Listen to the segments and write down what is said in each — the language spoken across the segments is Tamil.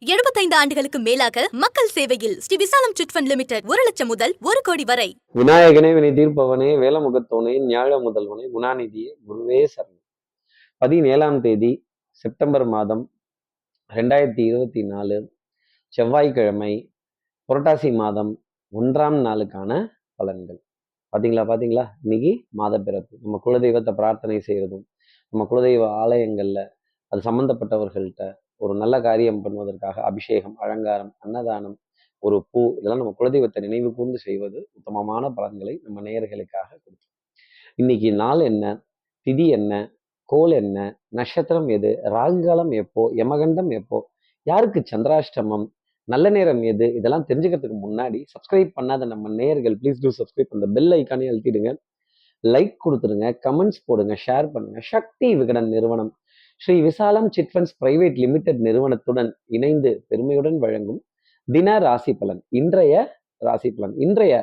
75 ஆண்டுகளுக்கு மேலாக மக்கள் சேவையில் ஸ்ரீ விசாலம் சிட் ஃபண்ட் லிமிடெட் 1,00,000 முதல் 1 கோடி வரை. விநாயகனே வினை தீர்ப்பவனே வேலமுகத்தோனே ஞாழ முதல்வனே குணாநிதியே குருவே சரணம். 17ஆம் தேதி செப்டம்பர் மாதம் 2024 செவ்வாய்க்கிழமை, புரட்டாசி மாதம் 1ஆம் நாளுக்கான பலன்கள். பாத்தீங்களா இன்னைக்கு மாத பிறப்பு. நம்ம குலதெய்வத்தை பிரார்த்தனை செய்யறதும், நம்ம குலதெய்வ ஆலயங்கள்ல அது சம்பந்தப்பட்டவர்கள்ட்ட ஒரு நல்ல காரியம் பண்ணுவதற்காக அபிஷேகம், அலங்காரம், அன்னதானம், ஒரு பூ, இதெல்லாம் நம்ம குலதெய்வத்தை நினைவு கூர்ந்து செய்வது உத்தமமான பலன்களை நம்ம நேயர்களுக்காக கொடுக்கும். இன்னைக்கு நாள் என்ன, திதி என்ன, கோல் என்ன, நட்சத்திரம் எது, ராகுகாலம் எப்போ, யமகண்டம் எப்போ, யாருக்கு சந்திராஷ்டமம், நல்ல நேரம் எது, இதெல்லாம் தெரிஞ்சுக்கிறதுக்கு முன்னாடி சப்ஸ்கிரைப் பண்ணாத நம்ம நேயர்கள் ப்ளீஸ் டூ சப்ஸ்கிரைப். அந்த பெல் ஐக்கானே அழுத்திடுங்க, லைக் கொடுத்துருங்க, கமெண்ட்ஸ் போடுங்க, ஷேர் பண்ணுங்க. சக்தி விகடன் நிறுவனம் ஸ்ரீ விசாலம் சிட் ஃபண்ட்ஸ் பிரைவேட் லிமிடெட் நிறுவனத்துடன் இணைந்து பெருமையுடன் வழங்கும் தின ராசி பலன். இன்றைய ராசி பலன், இன்றைய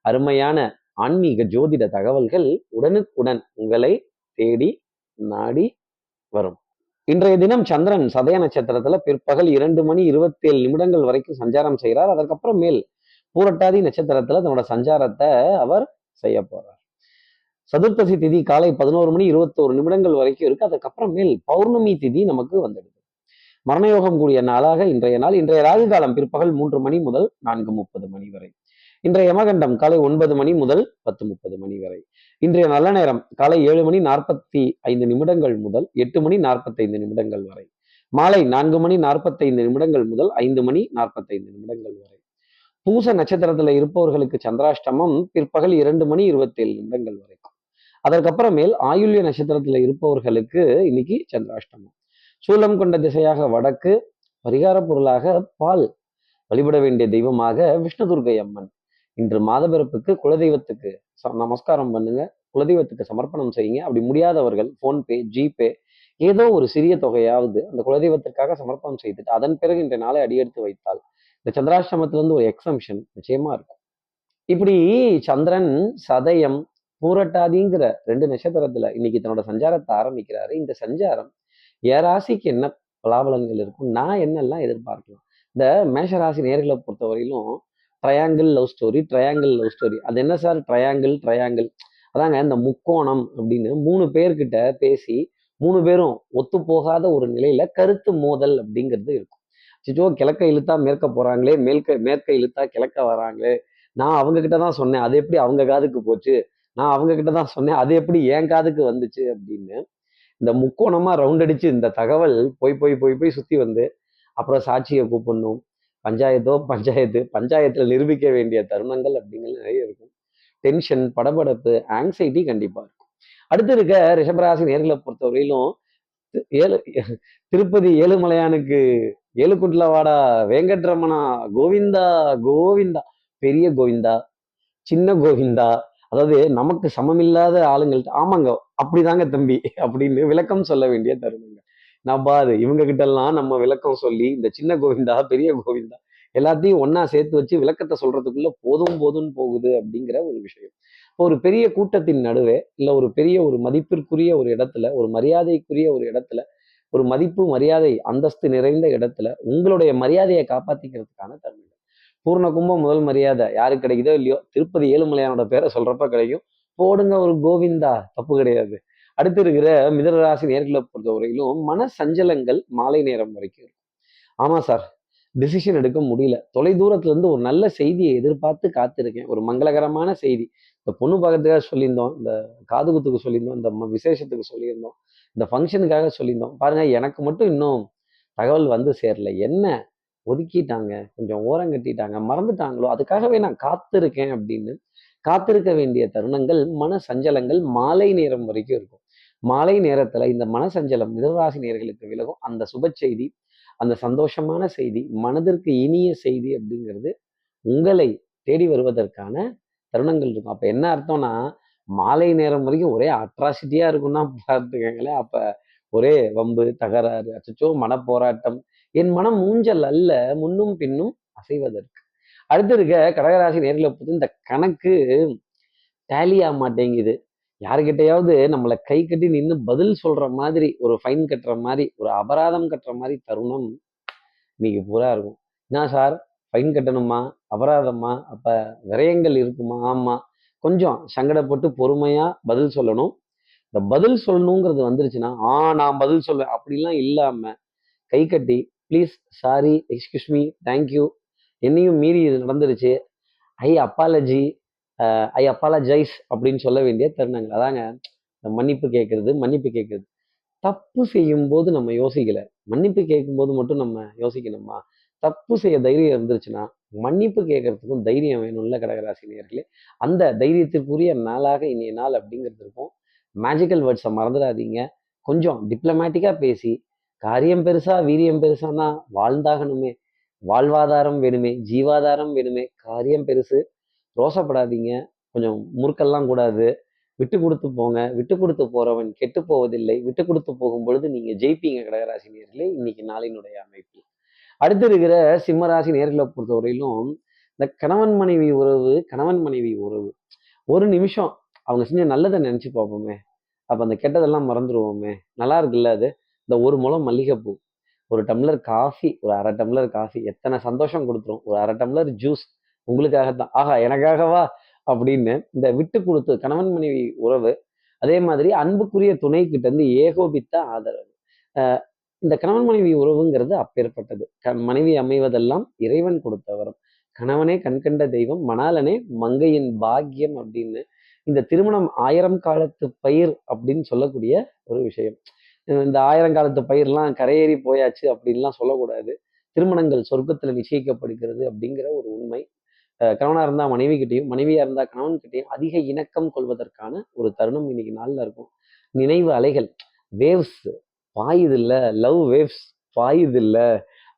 அருமையான ஆன்மீக ஜோதிட தகவல்கள் உடனுக்குடன் உங்களை தேடி நாடி வரும். இன்றைய தினம் சந்திரன் சதய நட்சத்திரத்துல பிற்பகல் 2:27 வரைக்கும் சஞ்சாரம் செய்கிறார். அதற்கப்புறம் மேல் பூரட்டாதி நட்சத்திரத்துல தன்னோட சஞ்சாரத்தை அவர் செய்ய போறார். சதுர்த்தசி திதி காலை 11:21 வரைக்கும் இருக்கு. அதுக்கப்புறம் மேல் பௌர்ணமி திதி நமக்கு வந்துடுது. மரணயோகம் கூடிய நாளாக இன்றைய நாள். இன்றைய ராகு காலம் பிற்பகல் 3 மணி முதல் 4:30 வரை. இன்றைய யமகண்டம் காலை 9 மணி முதல் 10:30 வரை. இன்றைய நல்ல நேரம் காலை 7:45 முதல் 8:45 வரை. மாலை 4:45 முதல் 5:45 வரை. பூச நட்சத்திரத்துல இருப்பவர்களுக்கு சந்திராஷ்டமம் பிற்பகல் 2:27 வரைக்கும். அதற்கப்புறமேல் ஆயுள்ய நட்சத்திரத்துல இருப்பவர்களுக்கு இன்னைக்கு சந்திராஷ்டமம். சூலம் கொண்ட திசையாக வடக்கு, பரிகார பொருளாக பால், வழிபட வேண்டிய தெய்வமாக விஷ்ணு துர்க்கை அம்மன். இன்று மாதபிறப்புக்கு குலதெய்வத்துக்கு நமஸ்காரம் பண்ணுங்க, குலதெய்வத்துக்கு சமர்ப்பணம் செய்யுங்க. அப்படி முடியாதவர்கள் போன்பே, ஜிபே, ஏதோ ஒரு சிறிய தொகையாவது அந்த குலதெய்வத்திற்காக சமர்ப்பணம் செய்துட்டு அதன் பிறகு இன்றைய நாளை அடியெடுத்து வைத்தால் இந்த சந்திராஷ்டமத்திலிருந்து ஒரு எக்ஸம்ஷன் நிச்சயமா இருக்கும். இப்படி சந்திரன் சதயம் பூரட்டாதிங்கிற 2 நட்சத்திரத்துல இன்னைக்கு தன்னோட சஞ்சாரத்தை ஆரம்பிக்கிறாரு. இந்த சஞ்சாரம் என் ராசிக்கு என்ன பலாபலன்கள் இருக்கும், நான் என்னெல்லாம் எதிர்பார்க்கலாம். இந்த மேஷராசி நேர்களை பொறுத்தவரையிலும் ட்ரையாங்கிள் லவ் ஸ்டோரி. அது என்ன சார் ட்ரையாங்கிள்? அதாங்க இந்த முக்கோணம் அப்படின்னு 3 பேர்கிட்ட பேசி 3 பேரும் ஒத்து போகாத ஒரு நிலையில கருத்து மோதல் அப்படிங்கிறது இருக்கும். சிச்சோ, கிழக்க இழுத்தா மேற்க போறாங்களே, மேற்க இழுத்தா கிழக்க வராங்களே, நான் அவங்க கிட்டதான் சொன்னேன், அது எப்படி அவங்க காதுக்கு போச்சு, நான் அவங்க கிட்டதான் சொன்னேன், அது எப்படி என் காதுக்கு வந்துச்சு அப்படின்னு இந்த முக்கோணமா ரவுண்ட் அடிச்சு இந்த தகவல் போய் சுத்தி வந்து அப்புறம் சாட்சியை கூப்பிடணும், பஞ்சாயத்துல நிரூபிக்க வேண்டிய தருணங்கள் அப்படிங்கிறது நிறைய இருக்கும். டென்ஷன், படபடப்பு, ஆங்ஸைட்டி கண்டிப்பா இருக்கும். அடுத்து இருக்க ரிஷபராசி நேர்களை பொறுத்தவரையிலும் ஏழு திருப்பதி ஏழுமலையானுக்கு 7 குண்டலவாடா வெங்கட்ரமணா கோவிந்தா, பெரிய கோவிந்தா, சின்ன கோவிந்தா, அதாவது நமக்கு சமமில்லாத ஆளுங்கள்ட்ட ஆமாங்க அப்படிதாங்க தம்பி அப்படின்னு விளக்கம் சொல்ல வேண்டிய தருணங்க. நான் பாரு இவங்க கிட்ட எல்லாம் நம்ம விளக்கம் சொல்லி இந்த சின்ன கோவிந்தா, பெரிய கோவிந்தா எல்லாத்தையும் ஒன்னா சேர்த்து வச்சு விளக்கத்தை சொல்றதுக்குள்ள போதும்னு போகுது அப்படிங்கிற ஒரு விஷயம். ஒரு பெரிய கூட்டத்தின் நடுவே இல்ல ஒரு மதிப்பிற்குரிய ஒரு இடத்துல, ஒரு மரியாதைக்குரிய ஒரு இடத்துல, ஒரு மதிப்பு, மரியாதை, அந்தஸ்து நிறைந்த இடத்துல உங்களுடைய மரியாதையை காப்பாத்திக்கிறதுக்கான தருணங்கள். பூர்ண கும்பம் முதல் மரியாதை யாருக்கு கிடைக்குதோ இல்லையோ, திருப்பதி ஏழுமலையானோட பேரை சொல்றப்ப கிடைக்கும். போடுங்க ஒரு கோவிந்தா, தப்பு கிடையாது. அடுத்து இருக்கிற மிதனராசி நேர்களை பொறுத்தவரையிலும் மன சஞ்சலங்கள் மாலை நேரம் வரைக்கும் இருக்கும். ஆமா சார், டிசிஷன் எடுக்க முடியல, தொலை தூரத்துல இருந்து ஒரு நல்ல செய்தியை எதிர்பார்த்து காத்திருக்கேன், ஒரு மங்களகரமான செய்தி. இந்த பொண்ணு பார்க்கறதுக்காக சொல்லியிருந்தோம், இந்த காது குத்துக்கு சொல்லியிருந்தோம், இந்த விசேஷத்துக்கு சொல்லியிருந்தோம், இந்த ஃபங்க்ஷனுக்காக சொல்லியிருந்தோம். பாருங்க, எனக்கு மட்டும் இன்னும் தகவல் வந்து சேரல. என்ன ஒதுக்கிட்டாங்க, கொஞ்சம் ஓரம் கட்டிட்டாங்க, மறந்துட்டாங்களோ, அதுக்காகவே நான் காத்திருக்கேன் அப்படின்னு காத்திருக்க வேண்டிய தருணங்கள், மன சஞ்சலங்கள் மாலை நேரம் வரைக்கும் இருக்கும். மாலை நேரத்துல இந்த மன சஞ்சலம் மிதனராசி நேயர்களுக்கு விலகும். அந்த சுப செய்தி, அந்த சந்தோஷமான செய்தி, மனதிற்கு இனிய செய்தி அப்படிங்கிறது உங்களை தேடி வருவதற்கான தருணங்கள் இருக்கும். அப்ப என்ன அர்த்தம்னா, மாலை நேரம் வரைக்கும் ஒரே அட்ராசிட்டியா இருக்கும்னா பார்த்துக்கங்களேன். அப்ப ஒரே வம்பு, தகராறு, அச்சச்சோ, மனப்போராட்டம், என் மனம் ஊஞ்சல் அல்ல முன்னும் பின்னும் அசைவதற்கு. அடுத்து இருக்க கடகராசி நேர்களை பொறுத்து இந்த கணக்கு டேலி ஆக மாட்டேங்குது. யாருக்கிட்டையாவது நம்மளை கை கட்டி நின்று பதில் சொல்ற மாதிரி, ஒரு ஃபைன் கட்டுற மாதிரி, ஒரு அபராதம் கட்டுற மாதிரி தருணம் இன்னைக்கு பூரா இருக்கும். என்ன சார், ஃபைன் கட்டணுமா, அபராதமா, அப்ப விரயங்கள் இருக்குமா? ஆமா. கொஞ்சம் சங்கடப்பட்டு பொறுமையா பதில் சொல்லணும். இந்த பதில் சொல்லணுங்கிறது வந்துருச்சுன்னா நான் பதில் சொல்வேன் அப்படிலாம் இல்லாம கை கட்டி please, sorry, excuse me, thank you, என்னையும் மீறி இது நடந்துருச்சு, ஐ அப்பாலஜி, ஐ அப்பாலஜைஸ் அப்படின்னு சொல்ல வேண்டிய தருணங்கள். அதாங்க இந்த மன்னிப்பு கேட்கறது. மன்னிப்பு கேட்கறது தப்பு செய்யும் போது நம்ம யோசிக்கல, மன்னிப்பு கேட்கும் போது மட்டும் நம்ம யோசிக்கணுமா? தப்பு செய்ய தைரியம் இருந்துச்சுன்னா மன்னிப்பு கேட்கறதுக்கும் தைரியம் வேணும்ல கடகராசி நேயர்களே. அந்த தைரியத்திற்குரிய நாளாக இனிய நாள் அப்படிங்கிறது இருக்கும். மேஜிக்கல் வேர்ட்ஸை மறந்துடாதீங்க. கொஞ்சம் டிப்ளமேட்டிக்கா பேசி, காரியம் பெருசா வீரியம் பெருசானா வாழ்ந்தாகணுமே, வாழ்வாதாரம் வேணுமே, ஜீவாதாரம் வேணுமே, காரியம் பெருசு, ரோசப்படாதீங்க, கொஞ்சம் முறுக்கெல்லாம் கூடாது, விட்டு கொடுத்து போங்க. விட்டு கொடுத்து போறவன் கெட்டு போவதில்லை. விட்டு கொடுத்து போகும் பொழுது நீங்க ஜெயிப்பீங்க கடகராசி நேயர்களே, இன்னைக்கு நாளினுடைய அமைப்பு. அடுத்து இருக்கிற சிம்ம ராசி நேர்களை பொறுத்தவரையிலும் இந்த கணவன் மனைவி உறவு, கணவன் மனைவி உறவு ஒரு நிமிஷம் அவங்க செஞ்ச நல்லதை நினைச்சு பார்ப்போமே, அப்ப அந்த கெட்டதெல்லாம் மறந்துடுவோமே. நல்லா இருக்குல்ல அது. இந்த ஒரு முழம் மல்லிகைப்பூ, ஒரு டம்ளர் காஃபி, ஒரு அரை டம்ளர் காஃபி எத்தனை சந்தோஷம் கொடுத்துரும். ஒரு அரை டம்ளர் ஜூஸ் உங்களுக்காகத்தான், ஆஹா எனக்காகவா அப்படின்னு இந்த விட்டு கொடுத்து கணவன் மனைவி உறவு. அதே மாதிரி அன்புக்குரிய துணை கிட்ட இருந்து ஏகோபித்த ஆதரவு. அஹ் இந்த கணவன் மனைவி உறவுங்கிறது அப்பேற்பட்டது. மனைவி அமைவதெல்லாம் இறைவன் கொடுத்த வரம். கணவனே கண்கண்ட தெய்வம், மணாலனே மங்கையின் பாக்கியம் அப்படின்னு இந்த திருமணம் 1000 காலத்து பயிர் அப்படின்னு சொல்லக்கூடிய ஒரு விஷயம். இந்த 1000 காலத்து பயிர்லாம் கரையேறி போயாச்சு அப்படின்லாம் சொல்லக்கூடாது. திருமணங்கள் சொர்க்கத்துல நிச்சயிக்கப்படுகிறது அப்படிங்கிற ஒரு உண்மை. கணவனா இருந்தா மனைவி கிட்டையும், மனைவியா இருந்தா கணவன் கிட்டையும் அதிக இணக்கம் கொள்வதற்கான ஒரு தருணம் இன்னைக்கு நாள்ல இருக்கும். நினைவு அலைகள், வேவ்ஸ் பாயுது இல்ல, லவ் வேவ்ஸ் பாயுது இல்ல.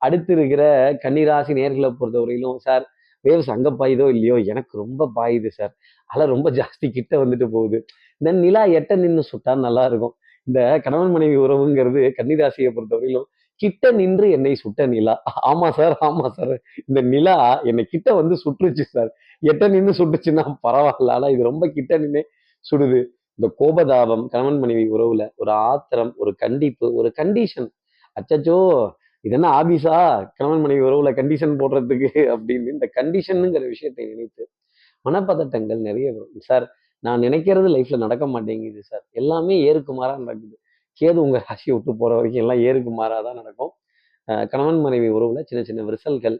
அடுத்து இருக்கிற கன்னிராசி நேர்களை பொறுத்தவரையிலும் சார், வேவ்ஸ் அங்க பாயுதோ இல்லையோ எனக்கு ரொம்ப பாயுது சார், அலை ரொம்ப ஜாஸ்தி கிட்ட வந்துட்டு போகுது. இந்த நிலா எட்ட நின்று சுட்டா நல்லா இருக்கும். இந்த கணவன் மனைவி உறவுங்கிறது கன்னிராசியை பொறுத்தவரையிலும் கிட்ட நின்று என்னை சுட்ட நிலா. ஆமா சார், ஆமா சார், இந்த நிலா என்னை கிட்ட வந்து சுற்றுச்சு சார். எட்ட நின்று சுட்டுச்சுன்னா பரவாயில்ல, ஆனா இது ரொம்ப கிட்ட நின்று சுடுது. இந்த கோபதாபம் கணவன் மனைவி உறவுல ஒரு ஆத்திரம், ஒரு கண்டிப்பு, ஒரு கண்டிஷன். அச்சச்சோ, இது என்ன ஆபீஸா கணவன் மனைவி உறவுல கண்டிஷன் போடுறதுக்கு அப்படின்னு இந்த கண்டிஷனுங்கிற விஷயத்தை நினைத்து மனப்பதட்டங்கள் நிறைய வரும். சார், நான் நினைக்கிறது லைஃப்ல நடக்க மாட்டேங்குது சார், எல்லாமே ஏறுக்கு மாறா நடக்குது. கேது உங்க ராசியை விட்டு போற வரைக்கும் எல்லாம் ஏறுக்கு மாறாதான் நடக்கும். கணவன் மனைவி உறவுல சின்ன சின்ன விரிசல்கள்,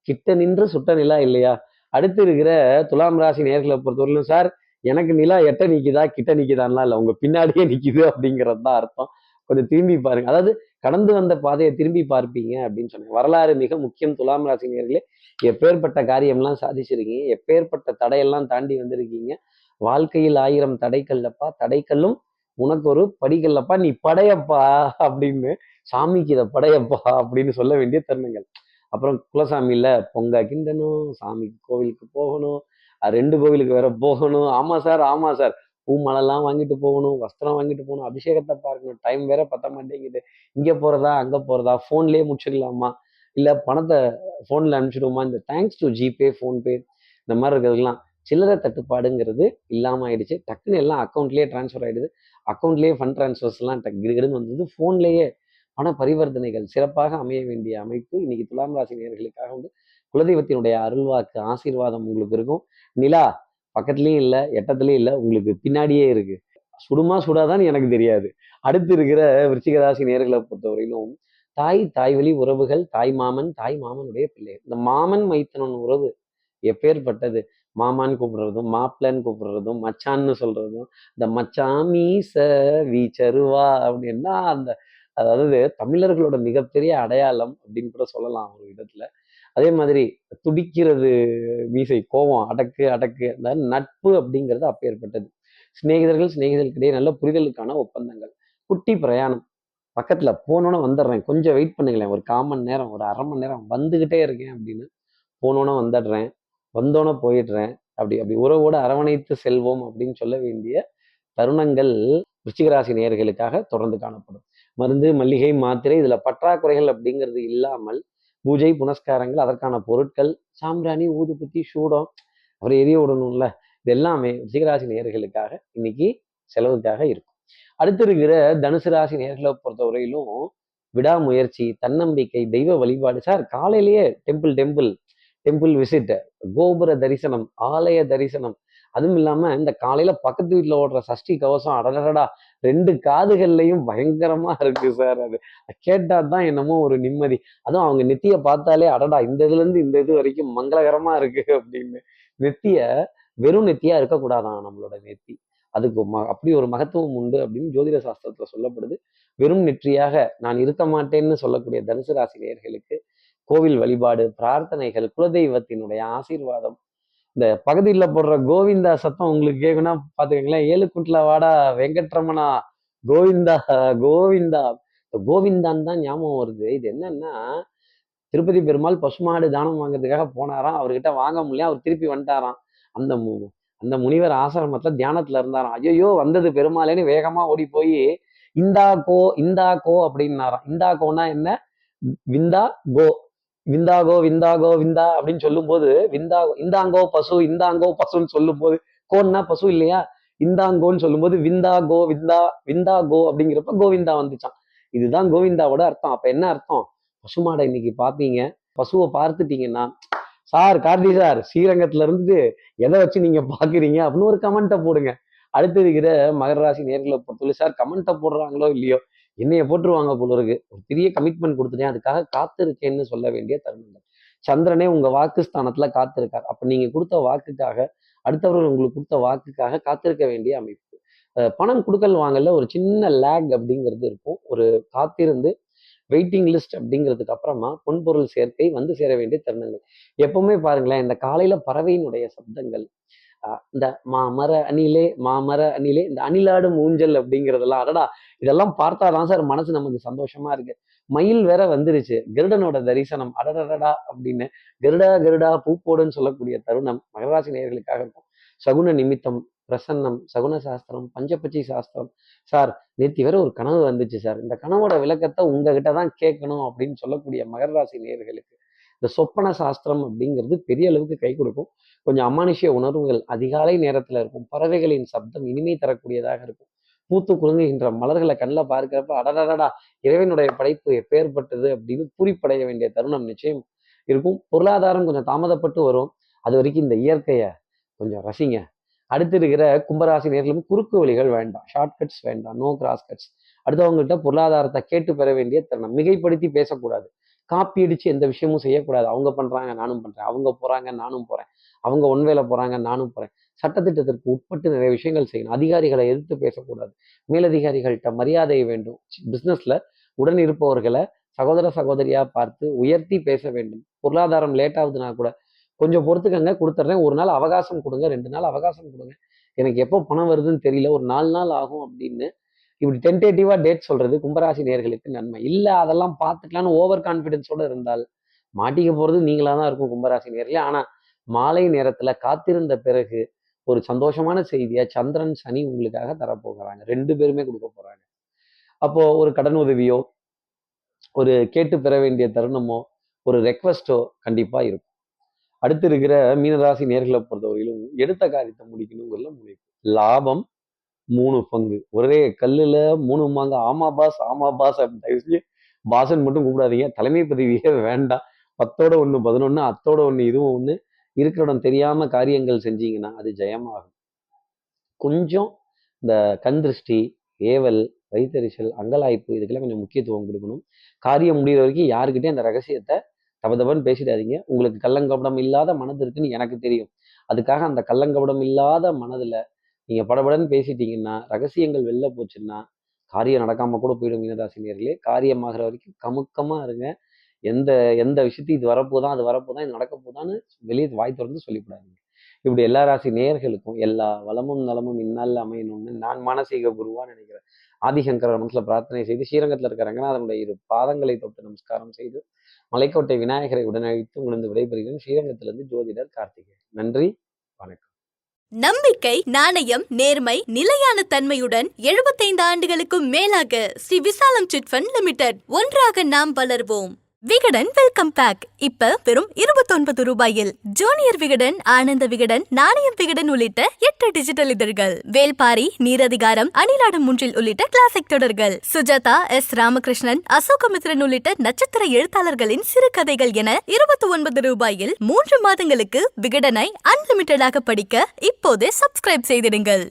கிட்ட நின்று சுட்ட நிலா இல்லையா. அடுத்து இருக்கிற துலாம் ராசி நேர்களை பொறுத்தவரையிலும் சார், எனக்கு நிலா எட்ட நிக்குதா கிட்ட நிக்குதான்லாம் இல்லை, உங்க பின்னாடியே நிக்குது அப்படிங்கிறது தான் அர்த்தம். கொஞ்சம் திரும்பி பாருங்க, அதாவது கடந்து வந்த பாதையை திரும்பி பார்ப்பீங்க அப்படின்னு சொன்னேன். வரலாறு மிக முக்கியம் துலாம் ராசி நேர்களே. எப்பேற்பட்ட காரியம்லாம் சாதிச்சிருக்கீங்க, எப்பேற்பட்ட தடையெல்லாம் தாண்டி வந்திருக்கீங்க. வாழ்க்கையில் 1000 தடைக்கல்லப்பா, தடைக்கல்லும் உனக்கு ஒரு படிக்கல்லப்பா, நீ படையப்பா அப்படின்னு, சாமிக்கு இதை படையப்பா அப்படின்னு சொல்ல வேண்டிய தருணங்கள். அப்புறம் குலசாமியில பொங்க கிண்டணும், சாமிக்கு கோவிலுக்கு போகணும், 2 கோவிலுக்கு வேற போகணும். ஆமா சார், ஆமா சார், பூ மலைலாம் வாங்கிட்டு போகணும், வஸ்திரம் வாங்கிட்டு போகணும், அபிஷேகத்தை பார்க்கணும், டைம் வேற பத்த மாட்டேங்குது. இங்க போறதா அங்க போறதா, போன்லயே முடிச்சிடலாமா, இல்ல பணத்தை போன்ல அனுப்பிச்சிடுவோமா, இந்த தேங்க்ஸ் டு ஜிபே, போன்பே, இந்த மாதிரி இருக்கிறதுலாம் சில்லறை தட்டுப்பாடுங்கிறது இல்லாம ஆயிடுச்சு. டக்குன்னு எல்லாம் அக்கௌண்ட்லயே டிரான்ஸ்ஃபர் ஆயிடுது. அக்கௌண்ட்லயே ஃபண்ட் டிரான்ஸ்ஃபர்ஸ் எல்லாம் கிடுகிடுன்னு வந்தது. போன்லயே பண பரிவர்த்தனைகள் சிறப்பாக அமைய வேண்டிய அமைப்பு இன்னைக்கு துலாம் ராசி நேயர்களுக்காக வந்து குலதெய்வத்தினுடைய அருள்வாக்கு ஆசீர்வாதம் உங்களுக்கு இருக்கும். நிலா பக்கத்துலயும் இல்லை, எட்டத்துலயும் இல்லை, உங்களுக்கு பின்னாடியே இருக்கு. சுடுமா சுடாதான்னு எனக்கு தெரியாது. அடுத்து இருக்கிற விருச்சிக ராசி நேர்களை பொறுத்தவரையிலும் தாய் வழி உறவுகள், தாய் மாமன், தாய் மாமனுடைய பிள்ளை, இந்த மாமன் மைத்தனன் உறவு எப்பேற்பட்டது. மாமான்னு கூப்பிடுறதும், மாப்பிள்ளன்னு கூப்பிடுறதும், மச்சான்னு சொல்றதும், இந்த மச்சான் மீச வீச்சருவா அப்படின்னா அந்த, அதாவது தமிழர்களோட மிகப்பெரிய அடையாளம் அப்படின்னு கூட சொல்லலாம் ஒரு விதத்துல. அதே மாதிரி துடிக்கிறது மீசை, கோபம் அடக்கு அடக்கு, அந்த நட்பு அப்படிங்கிறது அப்பேற்பட்டது. சிநேகிதர்களுக்கிடையே நல்ல புரிதலுக்கான ஒப்பந்தங்கள். குட்டி பிரயாணம், பக்கத்துல போனோன்னு வந்துடுறேன், கொஞ்சம் வெயிட் பண்ணுங்களேன், ஒரு 1/4 மணி நேரம், ஒரு அரை மணி நேரம் வந்துகிட்டே இருக்கேன் அப்படின்னு போனோன்னு வந்துடுறேன், வந்தோன்னே போயிடுறேன், அப்படி அப்படி உறவோட அரவணைத்து செல்வோம் அப்படின்னு சொல்ல வேண்டிய தருணங்கள் விருச்சிகராசி நேயர்களுக்காக தொடர்ந்து காணப்படும். மருந்து, மல்லிகை, மாத்திரை இதுல பற்றாக்குறைகள் அப்படிங்கிறது இல்லாமல் பூஜை புனஸ்காரங்கள், அதற்கான பொருட்கள், சாம்பிராணி, ஊதுபத்தி, சூடம், அவரை எரிய விடணும்ல, இது எல்லாமே விருச்சிகராசி நேயர்களுக்காக இன்னைக்கு செலவுக்காக இருக்கும். அடுத்து இருக்கிற தனுசு ராசி நேர்களை பொறுத்தவரையிலும் விடாமுயற்சி, தன்னம்பிக்கை, தெய்வ வழிபாடு. சார் காலையிலேயே டெம்பிள் விசிட், கோபுர தரிசனம், ஆலய தரிசனம். அதுவும் இல்லாம இந்த காலையில பக்கத்து வீட்டுல ஓடுற சஷ்டி கவசம், அடடடா 2 காதுகள்லயும் பயங்கரமா இருக்கு சார். அது கேட்டா தான் என்னமோ ஒரு நிம்மதி. அதுவும் அவங்க நெத்திய பார்த்தாலே அடடா இந்த இதுல இருந்து இந்த இது வரைக்கும் மங்களகரமா இருக்கு அப்படின்னு. நெத்திய வெறும் நெத்தியா இருக்கக்கூடாதான் நம்மளோட நெத்தி. அதுக்கு அப்படி ஒரு மகத்துவம் உண்டு அப்படின்னு ஜோதிட சாஸ்திரத்துல சொல்லப்படுது. வெறும் நெற்றியாக நான் இருக்க மாட்டேன்னு சொல்லக்கூடிய தனுசு ராசி நேயர்களுக்கு கோவில் வழிபாடு, பிரார்த்தனைகள், குலதெய்வத்தினுடைய ஆசீர்வாதம், இந்த பகுதியில் போடுற கோவிந்தா சத்தம் உங்களுக்கு கேட்குன்னா பாத்துக்கங்களேன். 7 குண்ட்ல வாடா வெங்கட்ரமணா, கோவிந்தா கோவிந்தா. கோவிந்தான் தான் ஞாபகம் வருது. இது என்னன்னா, திருப்பதி பெருமாள் பசுமாடு தானம் வாங்குறதுக்காக போனாராம். அவர்கிட்ட வாங்க முடியல, அவர் திருப்பி வந்துட்டாராம். அந்த அந்த முனிவர் ஆசிரமத்துல தியானத்துல இருந்தாராம். ஐயோ வந்தது பெருமாளேன்னு வேகமா ஓடி போய் இந்தா கோ அப்படின்னாராம். இந்தா கோனா என்ன? விந்தா கோ, விந்தாகோ விந்தாகோ விந்தா அப்படின்னு சொல்லும் போது, இந்தாங்கோ பசு, இந்தாங்கோ பசுன்னு சொல்லும் போது, கோன்னா பசு இல்லையா, இந்தாங்கோன்னு சொல்லும் போது விந்தாகோ விந்தாகோ அப்படிங்கிறப்ப கோவிந்தா வந்துச்சான். இதுதான் கோவிந்தாவோட அர்த்தம். அப்ப என்ன அர்த்தம்? பசுமாடை இன்னைக்கு பாப்பீங்க, பசுவை பார்த்துட்டீங்கன்னா, சார் கார்த்தி சார் ஸ்ரீரங்கத்துல இருந்து எதை வச்சு நீங்க பாக்குறீங்க அப்படின்னு ஒரு கமெண்ட்டை போடுங்க. அடுத்து இருக்கிற மகர ராசி நேர்களை பொறுத்தவரை, சார் கமெண்ட்டை போடுறாங்களோ இல்லையோ, என்னைய போட்டுருவாங்க போல இருக்கு. ஒரு பெரிய கமிட்மெண்ட் கொடுத்துட்டேன், அதுக்காக காத்திருக்கேன்னு சொல்ல வேண்டிய தருணங்கள். சந்திரனே உங்க வாக்குஸ்தானத்துல காத்திருக்கார். அப்ப நீங்க கொடுத்த வாக்குக்காக, அடுத்தவர்கள் உங்களுக்கு கொடுத்த வாக்குக்காக காத்திருக்க வேண்டிய அமைப்பு. பணம் கொடுக்கல் வாங்கல ஒரு சின்ன லேக் அப்படிங்கிறது இருக்கும். ஒரு காத்திருந்து வெயிட்டிங் லிஸ்ட் அப்படிங்கிறதுக்கு அப்புறமா பொன்பொருள் சேர்க்கை வந்து சேர வேண்டிய தருணங்கள். எப்பவுமே பாருங்களேன், இந்த காலையில பறவையினுடைய சப்தங்கள், இந்த மாமர அணிலே, இந்த அணிலாடும் ஊஞ்சல் அப்படிங்கிறதெல்லாம் அடடா, இதெல்லாம் பார்த்தாதான் சார் மனசு நமக்கு சந்தோஷமா இருக்கு. மயில் வேற வந்துருச்சு, கருடனோட தரிசனம், அடடடா அப்படின்னு. கருடா கருடா பூப்போடுன்னு சொல்லக்கூடிய தருணம் மகராசி நேயர்களுக்காக இருக்கும். சகுன நிமித்தம், பிரசன்னம், சகுன சாஸ்திரம், பஞ்சபட்சி சாஸ்திரம். சார் நேற்று வேற ஒரு கனவு வந்துச்சு சார், இந்த கனவோட விளக்கத்தை உங்ககிட்ட தான் கேட்கணும் அப்படின்னு சொல்லக்கூடிய மகர ராசி நேயர்களுக்கு இந்த சொப்பன சாஸ்திரம் அப்படிங்கிறது பெரிய அளவுக்கு கை கொடுக்கும். கொஞ்சம் அமானுஷ்ய உணர்வுகள் அதிகாலை நேரத்துல இருக்கும். பறவைகளின் சப்தம் இனிமை தரக்கூடியதாக இருக்கும். பூத்து குலுங்குகின்ற மலர்களை கண்ணில் பார்க்கிறப்ப அடடடா இறைவனுடைய படைப்பு எப்பேற்பட்டது அப்படின்னு பூரிப்படைய வேண்டிய தருணம் நிச்சயம் இருக்கும். பொருளாதாரம் கொஞ்சம் தாமதப்பட்டு வரும். அது வரைக்கும் இந்த இயற்கையை கொஞ்சம் ரசிங்க. அடுத்து இருக்கிற கும்பராசி நேர்களும் குறுக்கு வழிகள் வேண்டாம், ஷார்ட்கட்ஸ் வேண்டாம், நோ கிராஸ் கட்ஸ். அடுத்தவங்ககிட்ட பொருளாதாரத்தை கேட்டு பெற வேண்டிய தருணம். மிகைப்படுத்தி பேசக்கூடாது, காப்பி அடிச்சு எந்த விஷயமும் செய்யக்கூடாது. அவங்க பண்றாங்க நானும் பண்றேன், அவங்க போறாங்க நானும் போறேன், அவங்க ஒன்வேல போறாங்க நானும் போறேன். சட்டத்திட்டத்திற்கு உட்பட்டு நிறைய விஷயங்கள் செய்யணும். அதிகாரிகளை எதிர்த்து பேசக்கூடாது. மேலதிகாரிகள்கிட்ட மரியாதை வேண்டும். பிசினஸ்ல உடன் இருப்பவர்களை சகோதர சகோதரியா பார்த்து உயர்த்தி பேச வேண்டும். பொருளாதாரம் லேட் ஆகுதுன்னா கூட கொஞ்சம் பொறுத்துக்கங்க, கொடுத்துட்றேன், ஒரு நாள் அவகாசம் கொடுங்க, 2 நாள் அவகாசம் கொடுங்க, எனக்கு எப்போ பணம் வருதுன்னு தெரியல, ஒரு 4 நாள் ஆகும் அப்படின்னு இப்படி டென்டேட்டிவா டேட் சொல்றது கும்பராசி நேர்களுக்கு நன்மை இல்லை. அதெல்லாம் பார்த்துக்கலான்னு ஓவர் கான்பிடன்ஸோட இருந்தால் மாட்டிக்க போறது நீங்களா தான் இருக்கும் கும்பராசி நேர்களே. ஆனா மாலை நேரத்துல காத்திருந்த பிறகு ஒரு சந்தோஷமான செய்தியா சந்திரன் சனி உங்களுக்காக தரப்போகிறாங்க. 2 பேருமே கொடுக்க போறாங்க. அப்போ ஒரு கடன் உதவியோ, ஒரு கேட்டு பெற வேண்டிய தருணமோ, ஒரு ரெக்வஸ்டோ கண்டிப்பா இருக்கும். அடுத்து இருக்கிற மீனராசி நேர்களை பொறுத்தவரையிலும் எடுத்த காரியத்தை முடிக்கணுங்கிறதுல முனைப்பு. லாபம் 3 பங்கு. ஒரே கல்லுல 3 மாங்க. ஆமா பாஸ் ஆமா பாஸ் அப்படின்னு தயவு செஞ்சு பாசன் மட்டும் கூப்பிடாதீங்க. தலைமை பதவியே வேண்டாம். 10ஓட 1 11, அத்தோட 1 இதுவும் 1. இருக்கிற இடம் தெரியாம காரியங்கள் செஞ்சீங்கன்னா அது ஜெயமாகும். கொஞ்சம் இந்த கண் திருஷ்டி, ஏவல், வயிற்றெரிச்சல், அங்கலாய்ப்பு இதுக்கெல்லாம் கொஞ்சம் முக்கியத்துவம் கொடுக்கணும். காரியம் முடிகிற வரைக்கும் யாருக்கிட்டே அந்த ரகசியத்தை தபதபன்னு பேசிடாதீங்க. உங்களுக்கு கள்ளங்கபடம் இல்லாத மனது இருக்குன்னு எனக்கு தெரியும். அதுக்காக அந்த கள்ளங்கபடம் இல்லாத மனதுல நீங்க படபடன்னு பேசிட்டீங்கன்னா, ரகசியங்கள் வெளில போச்சுன்னா காரியம் நடக்காம கூட போயிடும். மீனராசினியர்களே, காரியமாகிற வரைக்கும் கமுக்கமா இருங்க. எந்த எந்த விஷயத்தையும் இது வரப்போதான் அது வரப்போதான் இது நடக்க போதான்னு வெளியே வாய் திறந்து சொல்லிவிடாதீங்க. இப்படி எல்லா ராசி நேயர்களுக்கும் எல்லா வளமும் நலமும் இந்நாளில் அமையணும்னு நான் மானசீக குருவா நினைக்கிறேன். ஆதிசங்கர மனசுல பிரார்த்தனை செய்து ஸ்ரீரங்கத்தில் இருக்கிற ரங்கநாதனுடைய 2 பாதங்களை தொட்டு நமஸ்காரம் செய்து மலைக்கோட்டை விநாயகரை உடனழைத்து உணர்ந்து விடைபெறுகிறேன். ஸ்ரீரங்கத்திலிருந்து ஜோதிடர் கார்த்திகேயன். நன்றி, வணக்கம். நம்பிக்கை, நாணயம், நேர்மை, நிலையான தன்மையுடன் 75 ஆண்டுகளுக்கும் மேலாக ஸ்ரீ விசாலம் சிட் ஃபண்ட் லிமிடெட். ஒன்றாக நாம் வளர்வோம். விகடன் வெல்கம் பேக் இப்ப வெறும் 29 ரூபாயில். ஜூனியர் விகடன், ஆனந்த விகடன், நாணயம் விகடன் உள்ளிட்ட 8 டிஜிட்டல் இதழ்கள். வேல்பாரி, நீரதிகாரம், அணிலாடும் முன்றில் உள்ளிட்ட கிளாசிக் தொடர்கள். சுஜாதா, எஸ். ராமகிருஷ்ணன், அசோகமித்ரன் உள்ளிட்ட நட்சத்திர எழுத்தாளர்களின் சிறுகதைகள் என 29 ரூபாயில் 3 மாதங்களுக்கு விகடனை அன்லிமிட்டடாக படிக்க இப்போதே சப்ஸ்கிரைப் செய்திடுங்கள்.